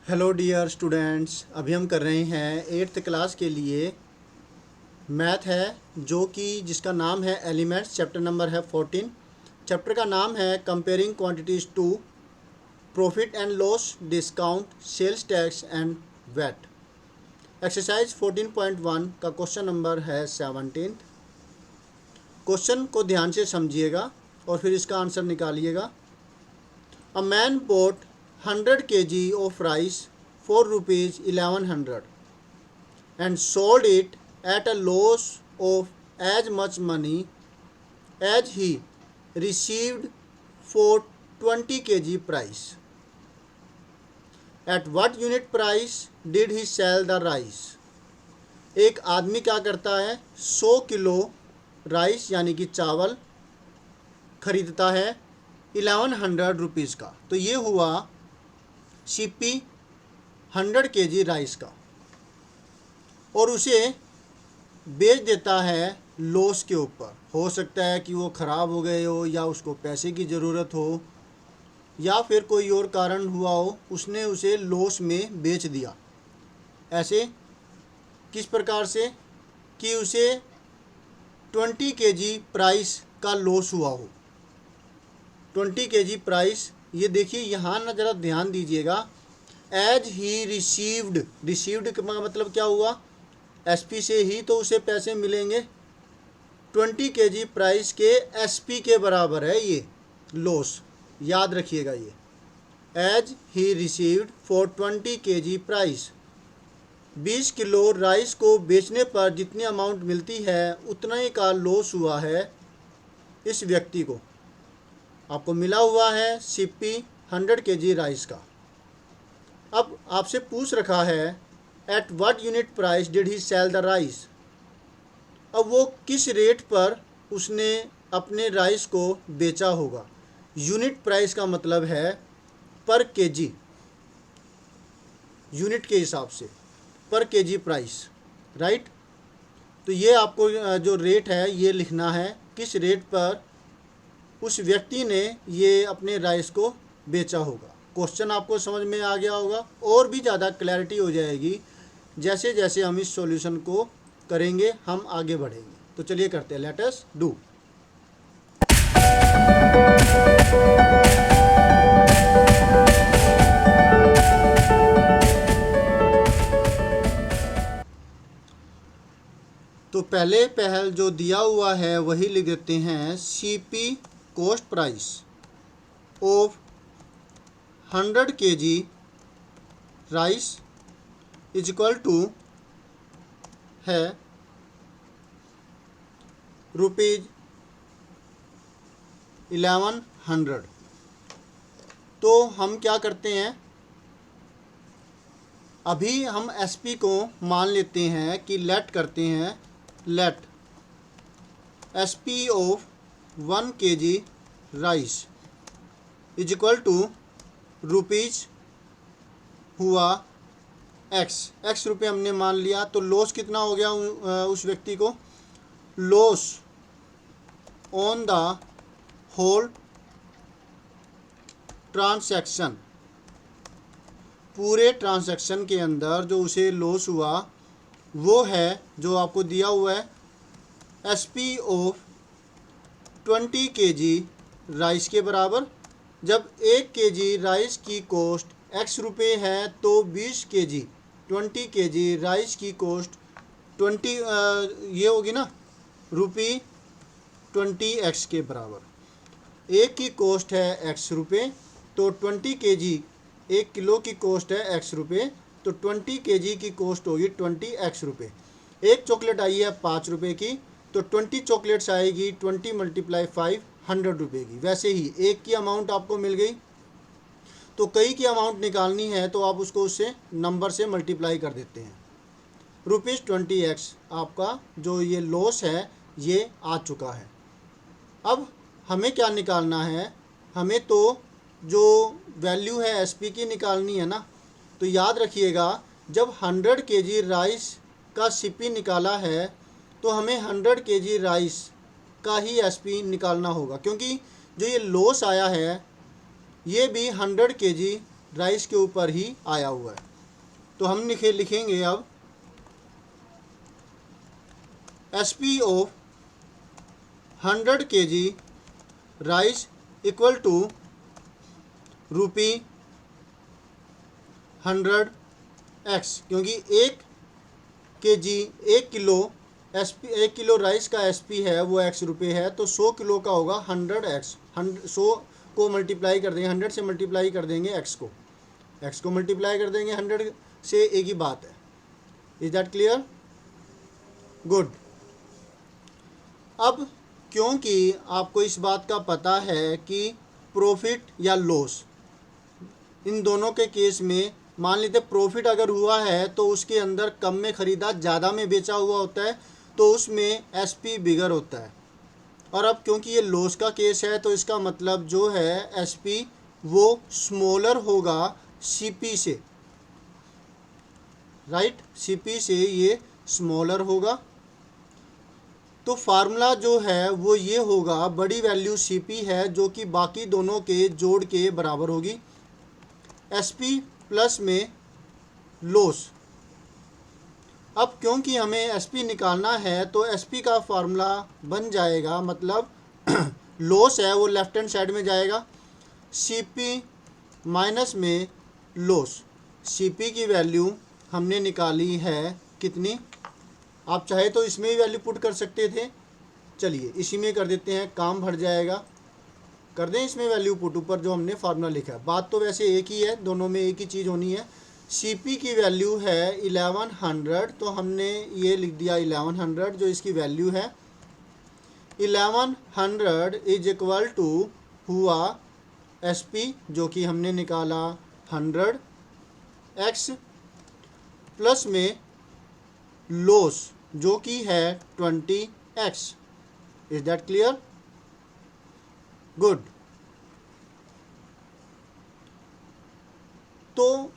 Hello dear students, अभी हम कर रहे हैं एट्थ क्लास के लिए मैथ है जो कि जिसका नाम है एलिमेंट्स। चैप्टर नंबर है 14। चैप्टर का नाम है comparing quantities two profit and loss, discount, sales tax and VAT. Exercise 14.1 का क्वेश्चन नंबर है 17। क्वेश्चन को ध्यान से समझिएगा और फिर इसका answer निकालिएगा। A man bought 100 kg of rice for rupees 1100 and sold it at a loss of as much money as he received for 20 kg price. At what unit price did he sell the rice? एक आदमी क्या करता है, 100 kilo rice यानी कि चावल खरीदता है 1100 रुपीज़ का। तो ये हुआ सीपी 100 केजी राइस का और उसे बेच देता है लॉस के ऊपर। हो सकता है कि वो ख़राब हो गए हो या उसको पैसे की ज़रूरत हो या फिर कोई और कारण हुआ हो, उसने उसे लॉस में बेच दिया। ऐसे किस प्रकार से कि उसे 20 केजी प्राइस का लॉस हुआ हो। 20 केजी प्राइस, ये देखिए यहाँ ना ज़रा ध्यान दीजिएगा। एज ही रिसीव्ड का मतलब क्या हुआ, एसपी से ही तो उसे पैसे मिलेंगे। 20 केजी प्राइस के एसपी के बराबर है ये लॉस, याद रखिएगा ये। As he received for 20 kg price, 20 kilo rice को बेचने पर जितनी अमाउंट मिलती है उतना ही का लॉस हुआ है इस व्यक्ति को। आपको मिला हुआ है सीपी 100 केजी राइस का। अब आपसे पूछ रखा है at what unit price did he sell the rice. अब वो किस रेट पर उसने अपने राइस को बेचा होगा। यूनिट प्राइस का मतलब है पर केजी, यूनिट के हिसाब से पर केजी प्राइस, राइट। तो ये आपको जो रेट है ये लिखना है, किस रेट पर उस व्यक्ति ने ये अपने राइस को बेचा होगा। क्वेश्चन आपको समझ में आ गया होगा और भी ज़्यादा क्लैरिटी हो जाएगी जैसे जैसे हम इस सॉल्यूशन को करेंगे, हम आगे बढ़ेंगे। तो चलिए करते हैं, लेट अस डू। तो पहल जो दिया हुआ है वही लिख देते हैं। CP cost price of 100 kg rice is equal to है रुपीज़ 1100। तो हम क्या करते हैं, अभी हम एसपी को मान लेते हैं कि लेट करते हैं, let SP of 1 kg rice is equal to rupees हुआ एक्स रुपये हमने मान लिया। तो लॉस कितना हो गया उस व्यक्ति को, loss on the whole transaction, पूरे ट्रांसैक्शन के अंदर जो उसे लॉस हुआ वो है जो आपको दिया हुआ है एसपी ऑफ 20 केजी राइस के बराबर। जब 1 केजी राइस की कॉस्ट एक्स रुपये है तो 20 केजी राइस की कॉस्ट 20 ये होगी ना रुपी 20x के बराबर। एक की कॉस्ट है एक्स रुपये तो 20 केजी, 1 किलो की कॉस्ट है एक्स रुपये तो 20 केजी की कॉस्ट होगी 20x रुपये। एक चॉकलेट आई है 5 रुपये की तो 20 चॉकलेट्स आएगी 20 × 5 100 रुपये की। वैसे ही एक की अमाउंट आपको मिल गई तो कई की अमाउंट निकालनी है तो आप उसको उससे नंबर से मल्टीप्लाई कर देते हैं। रुपीज़ 20x आपका जो ये लॉस है ये आ चुका है। अब हमें क्या निकालना है, हमें तो जो वैल्यू है एसपी की निकालनी है ना। तो याद रखिएगा जब 100 केजी राइस का सीपी निकाला है तो हमें 100 केजी राइस का ही एसपी निकालना होगा, क्योंकि जो ये लॉस आया है ये भी 100 केजी राइस के ऊपर ही आया हुआ है। तो हम लिखेंगे अब SP ऑफ 100 kg rice equal to rupee 100x, क्योंकि 1 किलो SP 1 किलो राइस का SP है वो x रुपये है, तो 100 किलो का होगा 100x। 100 को मल्टीप्लाई कर देंगे, 100 से मल्टीप्लाई कर देंगे x को मल्टीप्लाई कर देंगे 100 से, एक ही बात है। Is that clear? गुड। अब क्योंकि आपको इस बात का पता है कि प्रॉफिट या लॉस इन दोनों के केस में, मान लेते प्रॉफिट अगर हुआ है तो उसके अंदर कम में ख़रीदा, ज़्यादा में बेचा हुआ होता है, तो उसमें SP बिगर होता है। और अब क्योंकि ये लॉस का केस है तो इसका मतलब जो है SP वो स्मॉलर होगा CP से, राइट? CP से ये स्मॉलर होगा। तो फार्मूला जो है वो ये होगा, बड़ी वैल्यू CP है जो कि बाकी दोनों के जोड़ के बराबर होगी, SP प्लस में लॉस। अब क्योंकि हमें SP निकालना है तो SP का फार्मूला बन जाएगा, मतलब लॉस है वो लेफ्ट हैंड साइड में जाएगा, CP माइनस में लॉस। CP की वैल्यू हमने निकाली है कितनी, आप चाहे तो इसमें ही वैल्यू पुट कर सकते थे, चलिए इसी में कर देते हैं, काम भर जाएगा। कर दें इसमें वैल्यू पुट, ऊपर जो हमने फार्मूला लिखा है। बात तो वैसे एक ही है, दोनों में एक ही चीज़ होनी है। CP की वैल्यू है 1100, तो हमने ये लिख दिया 1100 जो इसकी वैल्यू है। 1100 इज इक्वल टू हुआ SP जो कि हमने निकाला 100x प्लस में लॉस जो कि है 20x। Is that clear? Good. तो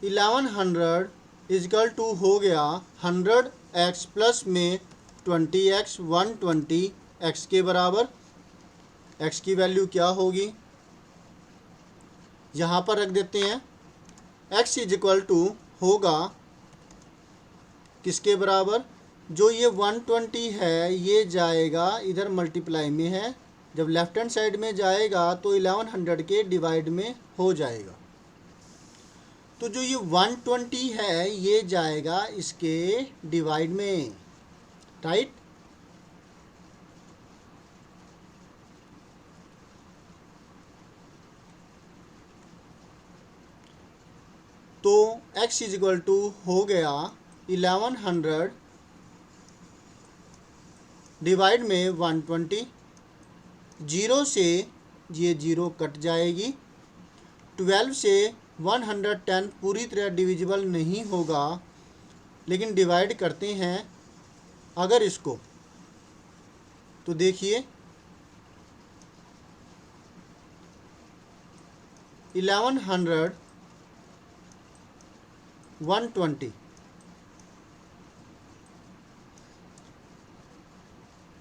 1100 इजकल टू हो गया 100x प्लस में 20x, 120x के बराबर। x की वैल्यू क्या होगी यहाँ पर रख देते हैं, x इज इक्वल टू होगा किसके बराबर, जो ये 120 है ये जाएगा इधर मल्टीप्लाई में है, जब लेफ्ट हैंड साइड में जाएगा तो 1100 के डिवाइड में हो जाएगा। तो जो ये 120 है ये जाएगा इसके डिवाइड में, राइट? तो x इज इक्वल टू हो गया 1100 डिवाइड में 120, 0 से ये 0 कट जाएगी, 12 से 110 पूरी तरह डिविजिबल नहीं होगा, लेकिन डिवाइड करते हैं अगर इसको, तो देखिए 1100 120,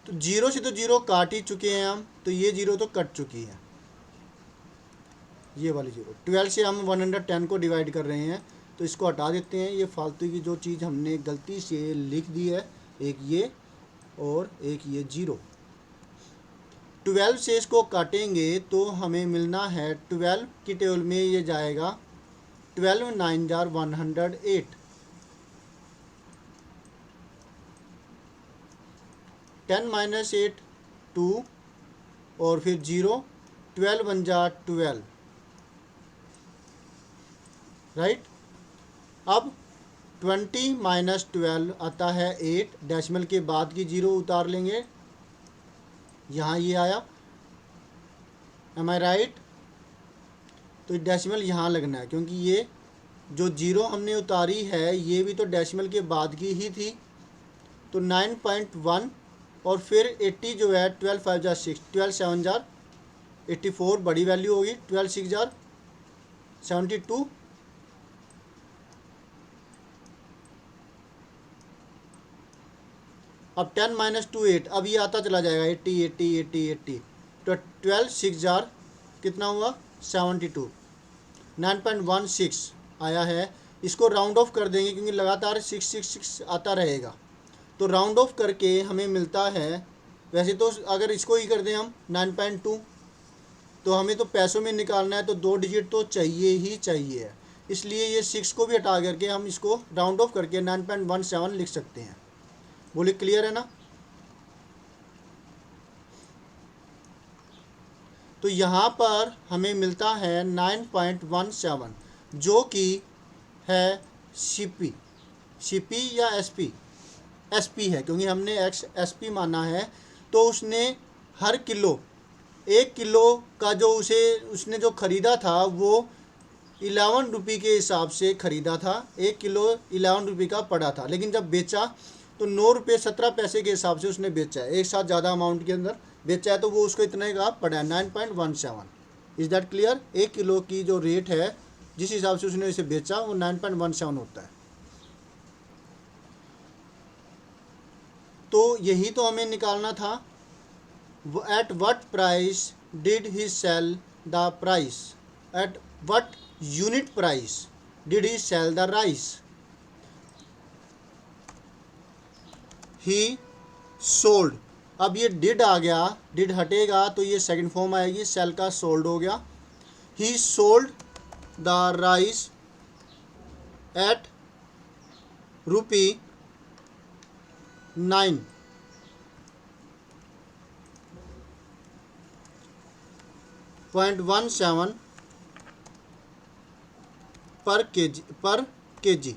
तो 0 से तो 0 काट ही चुके हैं हम, तो ये 0 तो कट चुकी है, ये वाली 0। 12 से हम 110 को डिवाइड कर रहे हैं, तो इसको हटा देते हैं। ये फालतू की जो चीज़ हमने गलती से लिख दी है, एक ये और एक ये 0। 12 से इसको काटेंगे तो हमें मिलना है 12 की टेबल में ये जाएगा 12 9 जार 108, 10 माइनस 8 2 और फिर 0, 12 1 जार 12, राइट? अब 20 माइनस 12 आता है 8, डेसिमल के बाद की 0 उतार लेंगे, यहाँ ये आया, एम आई राइट? तो डेसिमल यहाँ लगना है, क्योंकि ये जो 0 हमने उतारी है ये भी तो डेसिमल के बाद की ही थी, तो 9.1 और फिर 80 जो है 12 5 जार 6, 12 7 जार 84 बड़ी वैल्यू होगी, 12 6 जार 72, अब 10 माइनस 2 8, अब ये आता चला जाएगा 80 80 80 80, तो 12 6 जार कितना हुआ 72, 9.16 आया है। इसको राउंड ऑफ कर देंगे क्योंकि लगातार 666 आता रहेगा, तो राउंड ऑफ करके हमें मिलता है, वैसे तो अगर इसको ही कर दें हम 9.2, तो हमें तो पैसों में निकालना है तो 2 डिजिट तो चाहिए ही चाहिए, इसलिए ये 6 को भी हटा करके हम इसको राउंड ऑफ करके 9.17 लिख सकते हैं। बोलिए क्लियर है ना। तो यहाँ पर हमें मिलता है 9.17 जो कि है सीपी या एसपी है, क्योंकि हमने एसपी माना है। तो उसने हर किलो 1 किलो का जो उसने जो ख़रीदा था वो 11 रुपये के हिसाब से ख़रीदा था। 1 किलो 11 रुपये का पड़ा था, लेकिन जब बेचा तो 9 रुपये 17 पैसे के हिसाब से उसने बेचा है, एक साथ ज़्यादा अमाउंट के अंदर बेचा है, तो वो उसको इतने का पड़ा है 9.17। Is that clear. 1 किलो की जो रेट है जिस हिसाब से उसने इसे बेचा वो 9.17 होता है। तो यही तो हमें निकालना था। At what price did he sell the price, at what unit price did he sell the rice. He sold, अब ये डिड आ गया, डिड हटेगा तो ये सेकंड फॉर्म आएगी, सेल का सोल्ड हो गया। He sold the rice at rupee 9.17 पर केजी,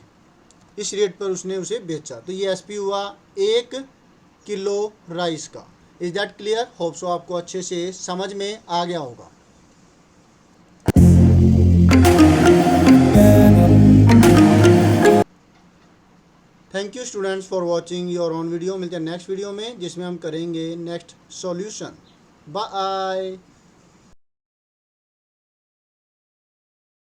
इस रेट पर उसने उसे बेचा। तो ये एसपी हुआ 1 किलो राइस का। Is that clear. Hope so आपको अच्छे से समझ में आ गया होगा। Thank you students for watching your own video. मिलते हैं नेक्स्ट वीडियो में जिसमें हम करेंगे नेक्स्ट सॉल्यूशन। बाय।